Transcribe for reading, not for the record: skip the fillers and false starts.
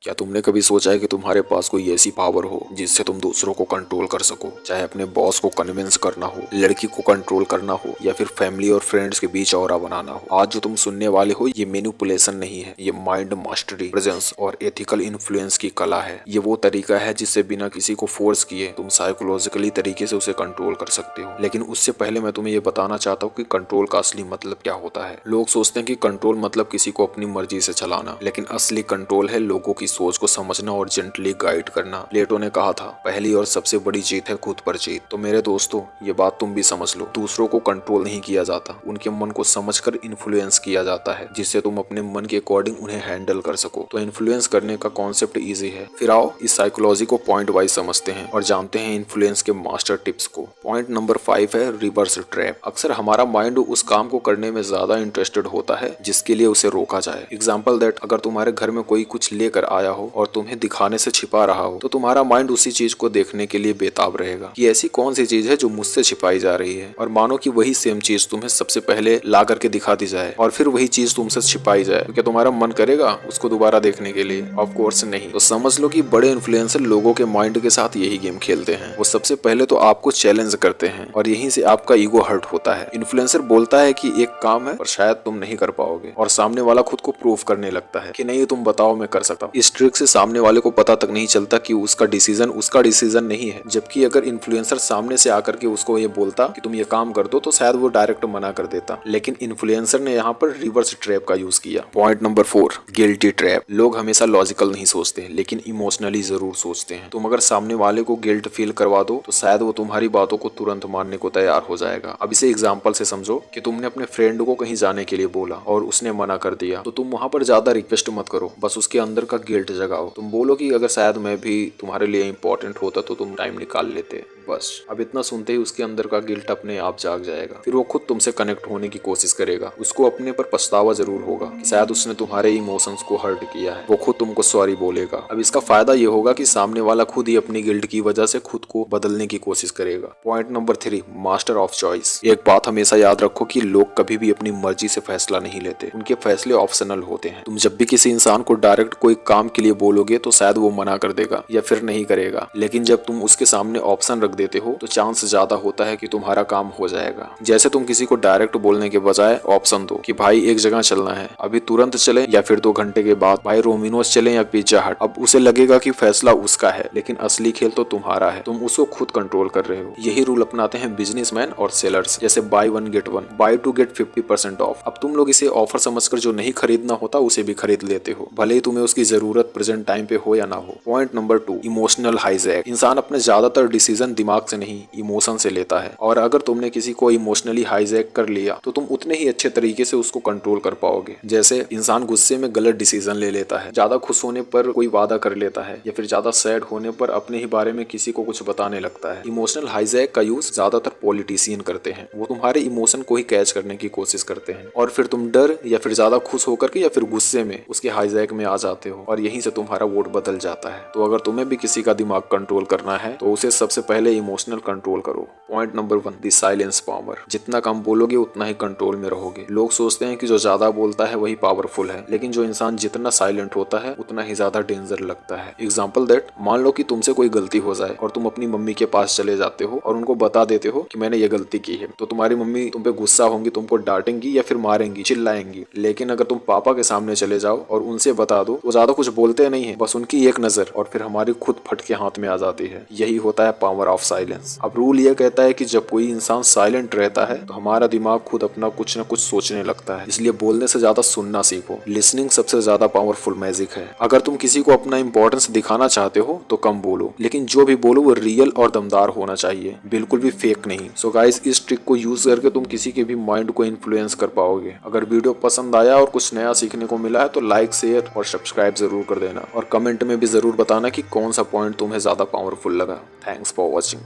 क्या तुमने कभी सोचा है कि तुम्हारे पास कोई ऐसी पावर हो जिससे तुम दूसरों को कंट्रोल कर सको? चाहे अपने बॉस को कन्विंस करना हो, लड़की को कंट्रोल करना हो, या फिर फैमिली और फ्रेंड्स के बीच ऑरा बनाना हो। आज जो तुम सुनने वाले हो ये मैनिपुलेशन नहीं है, ये माइंड मास्टरी, प्रेजेंस और एथिकल इन्फ्लुएंस की कला है। ये वो तरीका है जिससे बिना किसी को फोर्स किए तुम साइकोलॉजिकली तरीके से उसे कंट्रोल कर सकते हो। लेकिन उससे पहले मैं तुम्हें ये बताना चाहता हूँ कि कंट्रोल का असली मतलब क्या होता है। लोग सोचते हैं कि कंट्रोल मतलब किसी को अपनी मर्जी से चलाना, लेकिन असली कंट्रोल है लोगों की सोच को समझना और जेंटली गाइड करना। प्लेटो ने कहा था, पहली और सबसे बड़ी जीत है खुद पर जीत। तो मेरे दोस्तों, ये बात तुम भी समझ लो। दूसरों को कंट्रोल नहीं किया जाता, उनके मन को समझकर इन्फ्लुएंस किया जाता है, जिससे तुम अपने मन के अकॉर्डिंग उन्हें हैंडल कर सको। तो इन्फ्लुएंस करने का कॉन्सेप्ट इजी है। फिर आओ इस साइकोलॉजी को पॉइंट वाइज समझते हैं और जानते हैं इन्फ्लुएंस के मास्टर टिप्स को। पॉइंट नंबर 5 है रिवर्स ट्रैप। अक्सर हमारा माइंड उस काम को करने में ज्यादा इंटरेस्टेड होता है जिसके लिए उसे रोका जाए। एग्जाम्पल दैट, अगर तुम्हारे घर में कोई कुछ लेकर आया हो और तुम्हें दिखाने से छिपा रहा हो, तो तुम्हारा माइंड उसी चीज को देखने के लिए बेताब रहेगा कि ऐसी कौन सी चीज है जो मुझसे छिपाई जा रही है। और मानो कि वही सेम चीज तुम्हें सबसे पहले ला करके दिखा दी जाए और फिर वही चीज तुमसे छिपाई जाए, तो क्या तुम्हारा मन करेगा उसको दोबारा देखने के लिए? ऑफ कोर्स नहीं। तो समझ लो कि बड़े इन्फ्लुएंसर लोगों के माइंड के साथ यही गेम खेलते हैं। वो सबसे पहले तो आपको चैलेंज करते हैं और यहीं से आपका ईगो हर्ट होता है। इन्फ्लुएंसर बोलता है कि एक काम है और शायद तुम नहीं कर पाओगे, और सामने वाला खुद को प्रूव करने लगता है कि नहीं, तुम बताओ, मैं कर सकता हूँ। इस ट्रिक से सामने वाले को पता तक नहीं चलता कि उसका डिसीजन नहीं है। जबकि अगर इन्फ्लुएंसर सामने से आकर के उसको ये बोलता कि तुम ये काम कर दो, तो शायद वो डायरेक्ट मना कर देता। लेकिन इन्फ्लुएंसर ने यहाँ पर रिवर्स ट्रैप का यूज किया। Point number 4, guilty trap. लोग हमेशा लॉजिकल नहीं सोचते, लेकिन इमोशनली जरूर सोचते हैं। तुम अगर सामने वाले को गिल्ट फील करवा दो, तो शायद वो तुम्हारी बातों को तुरंत मानने को तैयार हो जाएगा। अब इसे एग्जाम्पल से समझो कि तुमने अपने फ्रेंड को कहीं जाने के लिए बोला और उसने मना कर दिया, तो तुम वहां पर ज्यादा रिक्वेस्ट मत करो, बस उसके अंदर का गिल्ट जगाओ। तुम बोलो कि अगर शायद मैं भी तुम्हारे लिए इंपॉर्टेंट होता तो तुम टाइम निकाल लेते। बस अब इतना सुनते ही उसके अंदर का गिल्ट अपने आप जाग जाएगा। फिर वो खुद तुमसे कनेक्ट होने की कोशिश करेगा। उसको अपने पर पछतावा जरूर होगा कि शायद उसने तुम्हारे इमोशंस को हर्ट किया है। वो खुद तुमको सॉरी बोलेगा। अब इसका फायदा ये होगा कि सामने वाला खुद ही अपनी गिल्ट की वजह से खुद को बदलने की कोशिश करेगा। Point number 3, master of choice. एक बात हमेशा याद रखो कि लोग कभी भी अपनी मर्जी से फैसला नहीं लेते, उनके फैसले ऑप्शनल होते हैं। तुम जब भी किसी इंसान को डायरेक्ट कोई काम के लिए बोलोगे तो शायद वो मना कर देगा या फिर नहीं करेगा, लेकिन जब तुम उसके सामने ऑप्शन रख देते हो तो चांस ज्यादा होता है कि तुम्हारा काम हो जाएगा। जैसे तुम किसी को डायरेक्ट बोलने के बजाय ऑप्शन दो कि भाई एक जगह चलना है, अभी तुरंत चलें या फिर 2 घंटे के बाद, भाई रोमिनोज चलें या पिज्जा हट। अब उसे लगेगा कि फैसला उसका है, लेकिन असली खेल तो तुम्हारा है। तुम उसको खुद कंट्रोल कर रहे हो। यही रूल अपनाते हैं बिजनेसमैन और सेलर्स, जैसे buy 1 get 1, buy 2 get 50% off. अब तुम लोग इसे ऑफर समझकर जो नहीं खरीदना होता उसे भी खरीद लेते हो, भले ही तुम्हें उसकी जरूरत प्रेजेंट टाइम पे हो या ना हो। Point number 2, emotional hijack. इंसान अपने ज्यादातर डिसीजन दिमाग से नहीं, इमोशन से लेता है। और अगर तुमने किसी को इमोशनली हाईजैक कर लिया तो तुम उतने ही अच्छे तरीके से उसको कंट्रोल कर पाओगे। जैसे इंसान गुस्से में गलत डिसीजन ले लेता है, ज्यादा खुश होने पर कोई वादा कर लेता है, या फिर ज्यादा सैड होने पर अपने ही बारे में किसी को कुछ बताने लगता है। इमोशनल हाईजैक का यूज ज्यादातर पॉलिटिशियन करते हैं। वो तुम्हारे इमोशन को ही कैच करने की कोशिश करते हैं और फिर तुम डर या फिर ज्यादा खुश होकर के या फिर गुस्से में उसके हाईजैक में आ जाते हो और यहीं से तुम्हारा वोट बदल जाता है। तो अगर तुम्हें भी किसी का दिमाग कंट्रोल करना है तो उसे सबसे पहले इमोशनल कंट्रोल करो। Point number 1, the silence power. जितना कम बोलोगे उतना ही कंट्रोल में रहोगे। लोग सोचते हैं कि जो ज्यादा बोलता है वही पावरफुल है, लेकिन जो इंसान जितना साइलेंट होता है उतना ही ज्यादा डेंजर लगता है। एग्जाम्पल दैट, मान लो कि तुमसे कोई गलती हो जाए और तुम अपनी मम्मी के पास चले जाते हो और उनको बता देते हो कि मैंने ये गलती की है, तो तुम्हारी मम्मी तुम पे गुस्सा होंगी, तुमको डांटेंगी या फिर मारेंगी, चिल्लाएंगी। लेकिन अगर तुम पापा के सामने चले जाओ और उनसे बता दो, वो ज्यादा कुछ बोलते नहीं है, बस उनकी एक नजर और फिर हमारी खुद फटके हाथ में आ जाती है। यही होता है पावर ऑफ साइलेंस। अब रूल ये कहता है कि जब कोई इंसान साइलेंट रहता है तो हमारा दिमाग खुद अपना कुछ न कुछ सोचने लगता है। इसलिए बोलने से ज्यादा सुनना सीखो। लिसनिंग सबसे ज्यादा पावरफुल मैजिक है। अगर तुम किसी को अपना इंपॉर्टेंस दिखाना चाहते हो तो कम बोलो, लेकिन जो भी बोलो वो रियल और दमदार होना चाहिए, बिल्कुल भी फेक नहीं। सो गाइस, इस ट्रिक को यूज करके तुम किसी के भी माइंड को इन्फ्लुएंस कर पाओगे। अगर वीडियो पसंद आया और कुछ नया सीखने को मिला है तो लाइक, शेयर और सब्सक्राइब जरूर कर देना, और कमेंट में भी जरूर बताना कि कौन सा पॉइंट तुम्हें ज्यादा पावरफुल लगा। Thanks for watching.